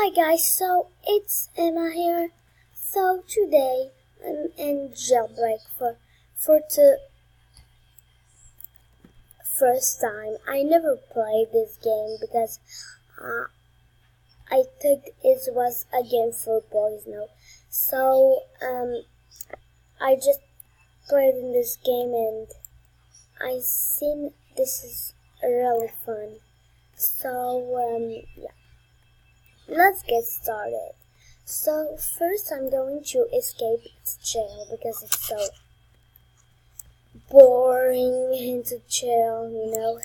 Hi guys, so it's Emma here. So today I'm in jailbreak for the first time. I never played this game because I think it was a game for boys now. So I just played in this game and I think this is really fun. So yeah. Let's get started. So first I'm going to escape the jail because it's so boring in the jail, you know.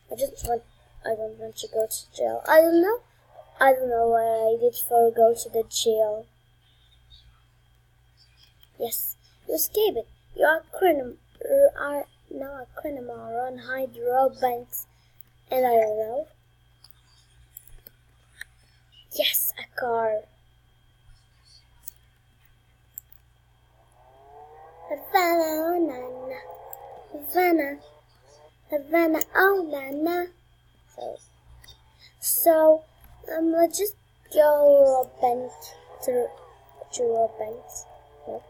I don't want to go to jail. I don't know what I did for go to the jail. Yes, you escape it. You are now a criminal, run, hide, rob banks, and I don't know. Yes, a car. Havana, oh nana. Havana, oh nana. So, let's just go bank to a bank. No.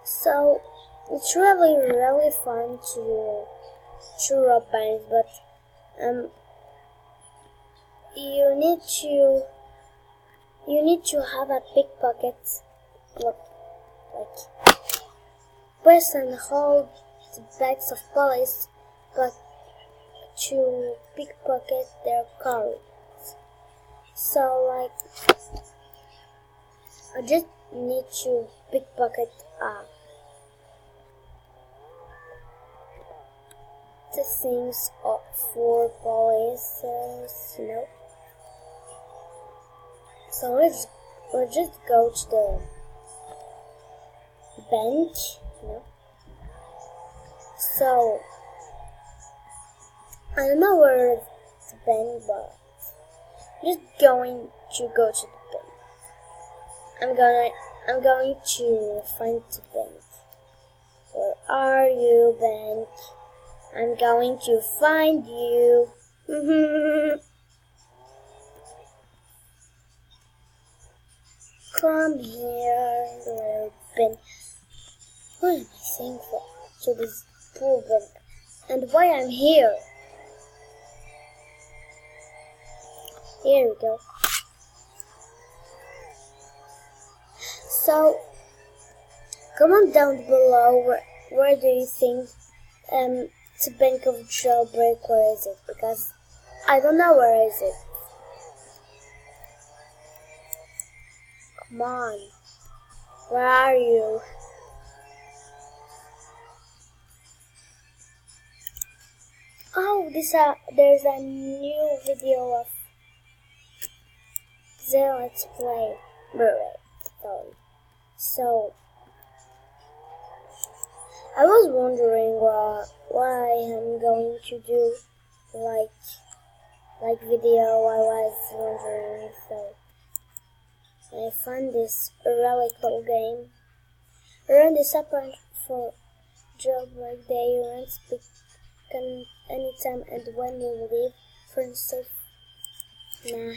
So, it's really fun to rob banks, but you need to have a pickpocket, like press and hold the bags of police, but to pickpocket their cars. So I just need to pickpocket the things for police, you know. So let's just go to the bank, you know. So I don't know where the bank, but I'm just going to go to the bank. I'm going to find the bank. Where are you, bank? I'm going to find you. Come here, little bank. What am I saying to this poor bank? And why I'm here? Here we go. So, comment down below where do you think the bank of jailbreak, where is it? Because I don't know where is it. Come on. Where are you? Oh, there's a new video of the Let's Play. Sorry. So, I was wondering what I am going to do, like video. I was wondering, so I found this really cool game. Run this up for jailbreak day. Run speak anytime and when you leave for the safe. Nah.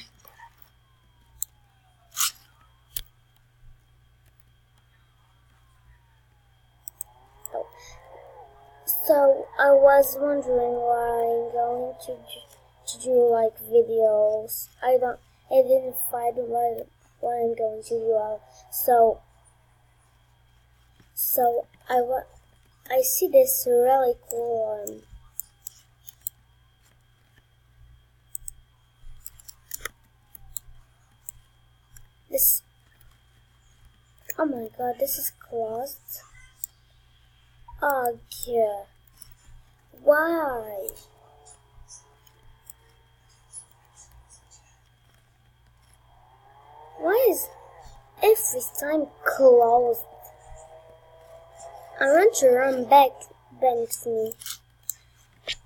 So I was wondering why I'm going to do like videos. I didn't find what I'm going to do. So I see this really cool this. Oh my god, this is closed. Oh yeah. Why? Why is every time closed? I want to run back to me.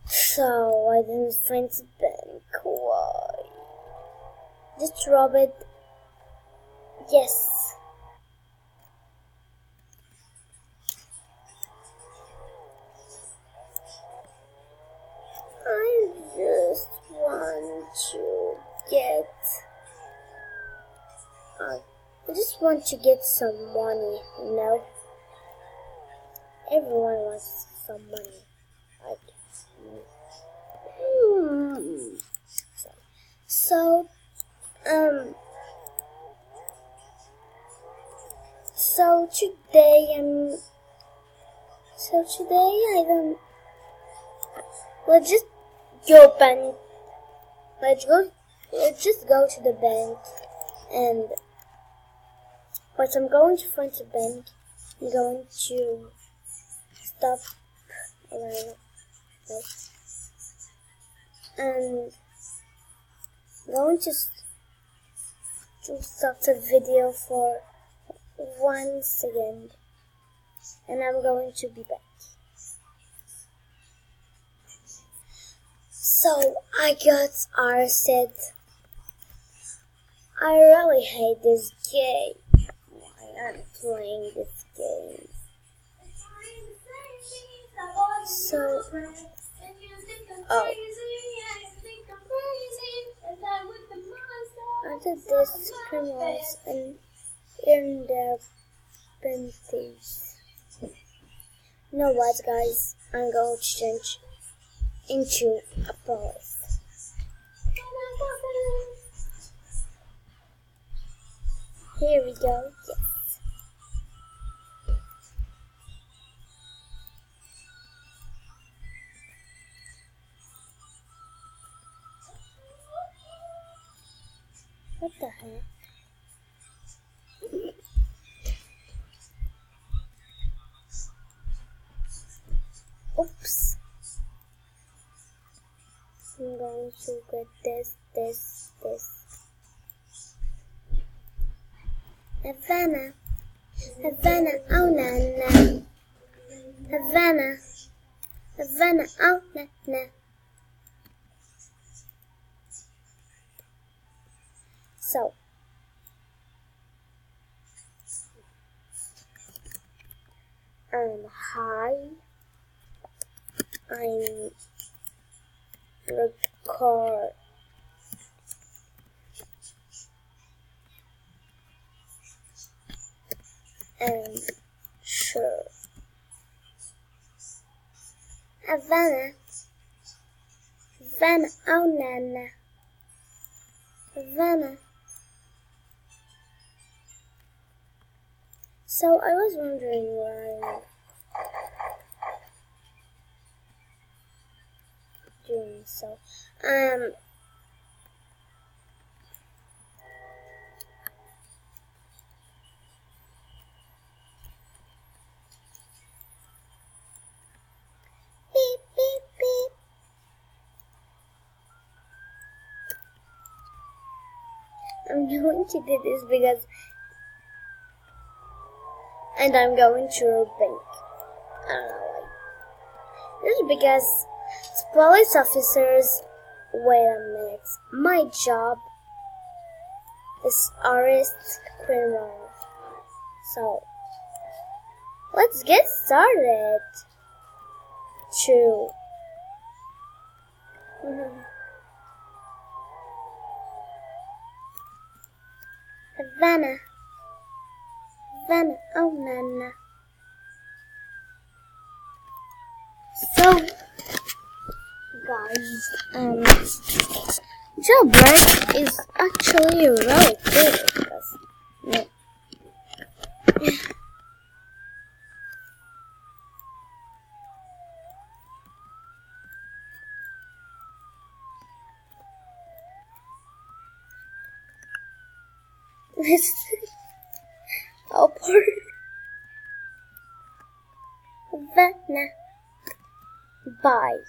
So I didn't find the bank. Why? Just rob it. Yes. I just want to want to get some money, you know? Everyone wants some money. Like, so, so today I don't. Let's just go bank. Let's just go to the bank, and but I'm going to find the bank. I'm going to stop around, and I'm going to stop the video for 1 second, and I'm going to be back. So I got arrested. I really hate this game. Why I'm playing this game? So, I did this criminals and in their panties. You know what, guys? I'm going to change into a police. Here we go. Yes. What the heck? Oops. I'm going to get this. Havana, oh na. Havana, oh na. So, hi, I'm record. Sure. Havana, oh na. Havana. So I was wondering why I'm doing so. Beep, beep, beep. I'm going to do this because, and I'm going to a bank. I don't know why. This is because police officers. Wait a minute. My job is arrest criminals. So let's get started. True. Havana, oh na. So, guys, jailbreak is actually really good because, oh, poor Havana. Bye.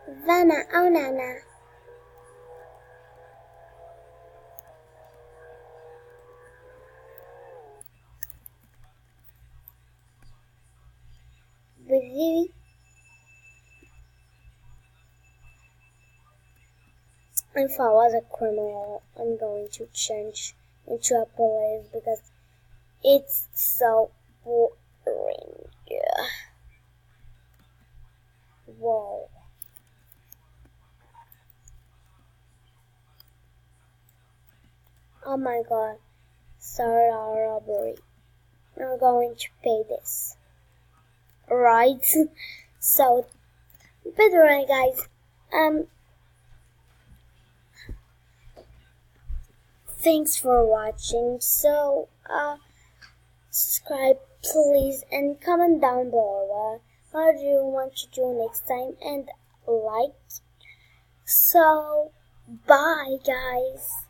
Havana, oh na. If I was a criminal, I'm going to change into a police because it's so boring. Yeah. Whoa. Oh my god. Sorry, our robbery. I'm going to pay this. Right? So, by the way, guys, thanks for watching. So, subscribe please and comment down below what do you want to do next time and like. So, bye guys.